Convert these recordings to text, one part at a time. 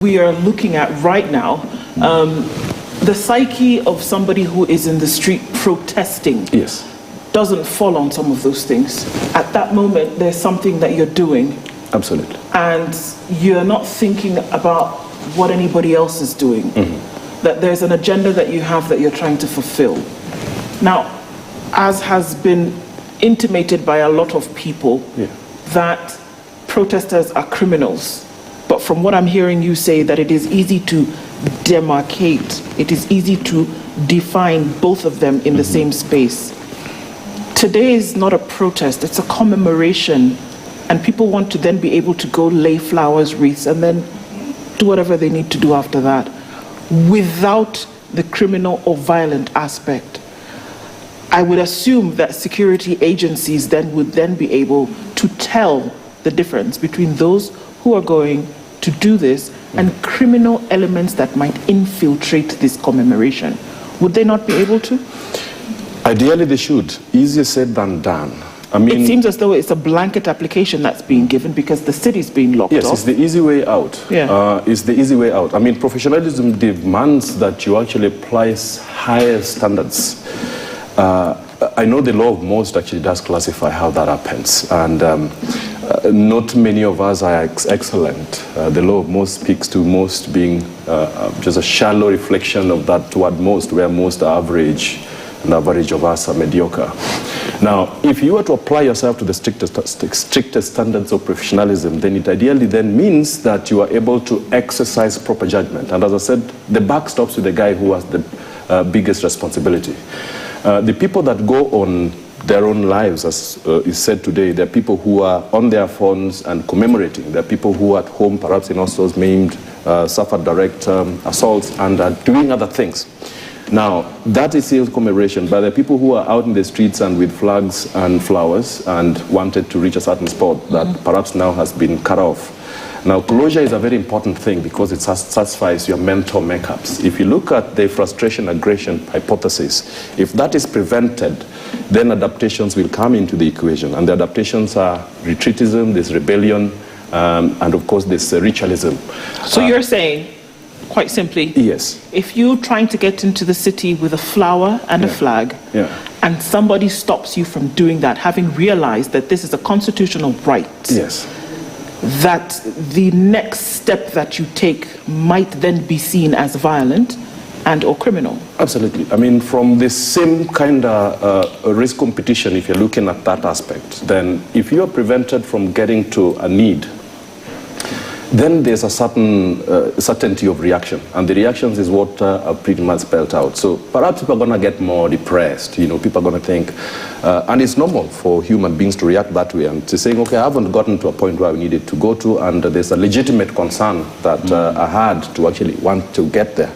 we are looking at right now, the psyche of somebody who is in the street protesting doesn't fall on some of those things. At that moment, there's something that you're doing. Absolutely. And you're not thinking about what anybody else is doing. That there's an agenda that you have that you're trying to fulfill. Now, as has been intimated by a lot of people, that protesters are criminals. But from what I'm hearing you say, that it is easy to demarcate, it is easy to define both of them in the same space. Today is not a protest, it's a commemoration, and people want to then be able to go lay flowers, wreaths, and then do whatever they need to do after that, without the criminal or violent aspect. I would assume that security agencies then would then be able to tell the difference between those who are going to do this and criminal elements that might infiltrate this commemoration. Would they not be able to? Ideally they should. Easier said than done. I mean, it seems as though it's a blanket application that's being given because the city's being locked off. Yes, it's the easy way out. It's the easy way out. I mean, professionalism demands that you actually place higher standards. I know the law of most actually does classify how that happens, and not many of us are excellent. The law of most speaks to most being just a shallow reflection of that word most, where most are average, and average of us are mediocre. Now, if you were to apply yourself to the strictest standards of professionalism, then it ideally then means that you are able to exercise proper judgment. And as I said, the buck stops with the guy who has the biggest responsibility. The people that go on their own lives, as is said today, there are people who are on their phones and commemorating. There are people who are at home, perhaps in hostels, maimed, suffered direct assaults, and are doing other things. Now, that is still commemoration, but there are people who are out in the streets and with flags and flowers and wanted to reach a certain spot that perhaps now has been cut off. Now, closure is a very important thing because it satisfies your mental makeups. If you look at the frustration-aggression hypothesis, if that is prevented, then adaptations will come into the equation. And the adaptations are retreatism, there's rebellion, and of course there's ritualism. So you're saying, quite simply, yes, if you're trying to get into the city with a flower and a flag, and somebody stops you from doing that, having realized that this is a constitutional right, that the next step that you take might then be seen as violent and or criminal. Absolutely. I mean, from the same kind of risk competition, if you're looking at that aspect, then if you are prevented from getting to a need, then there's a certain certainty of reaction, and the reactions is what are pretty much spelled out. So perhaps people are going to get more depressed, you know, people are going to think, and it's normal for human beings to react that way and to saying, okay, I haven't gotten to a point where I needed to go to, and there's a legitimate concern that I had to actually want to get there.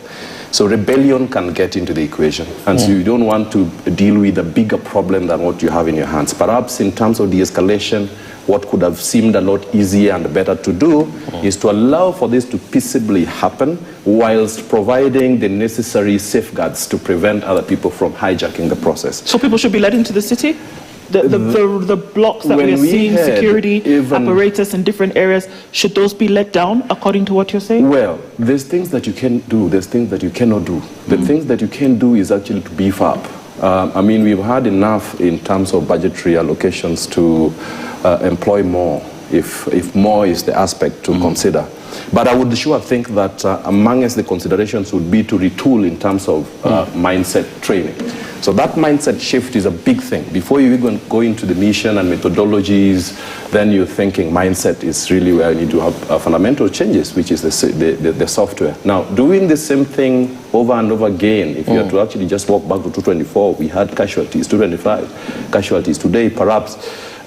So rebellion can get into the equation, and so you don't want to deal with a bigger problem than what you have in your hands. Perhaps in terms of de-escalation, what could have seemed a lot easier and better to do is to allow for this to peaceably happen whilst providing the necessary safeguards to prevent other people from hijacking the process. So people should be let into the city? The blocks that we are seeing, security apparatus in different areas, should those be let down according to what you're saying? Well, there's things that you can do, there's things that you cannot do. The things that you can do is actually to beef up. I mean, we've had enough in terms of budgetary allocations to employ more, if more is the aspect to consider. But I would sure think that amongst the considerations would be to retool in terms of mindset training. So that mindset shift is a big thing. Before you even go into the mission and methodologies, then you're thinking mindset is really where you need to have fundamental changes, which is the software. Now, doing the same thing over and over again, if you were to actually just walk back to 224, we had casualties, 225 casualties. Today, perhaps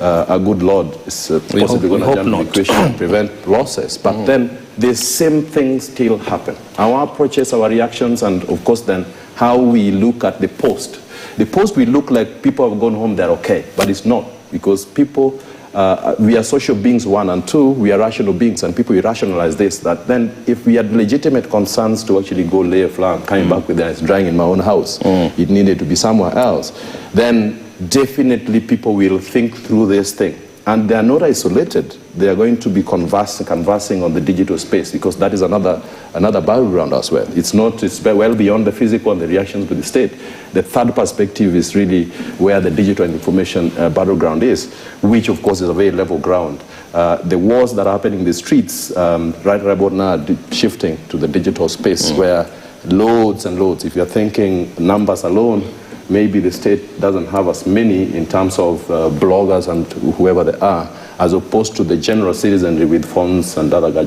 a good Lord is possibly going to jump the equation and prevent losses. But then the same things still happen. Our approaches, our reactions, and of course then how we look at the post. The post will look like people have gone home, they're okay, but it's not, because people, we are social beings, one, and two, we are rational beings, and people will rationalize this, that then if we had legitimate concerns to actually go lay a flower, coming back with it's drying in my own house, it needed to be somewhere else, then definitely people will think through this thing. And they are not isolated. they are going to be conversing on the digital space, because that is another battleground as well. It's well beyond the physical and the reactions with the state. The third perspective is really where the digital and information battleground is, which of course is a very level ground. The wars that are happening in the streets right about now are shifting to the digital space, where loads and loads, if you're thinking numbers alone, maybe the state doesn't have as many in terms of bloggers and whoever they are, as opposed to the general citizenry with phones and other gadgets.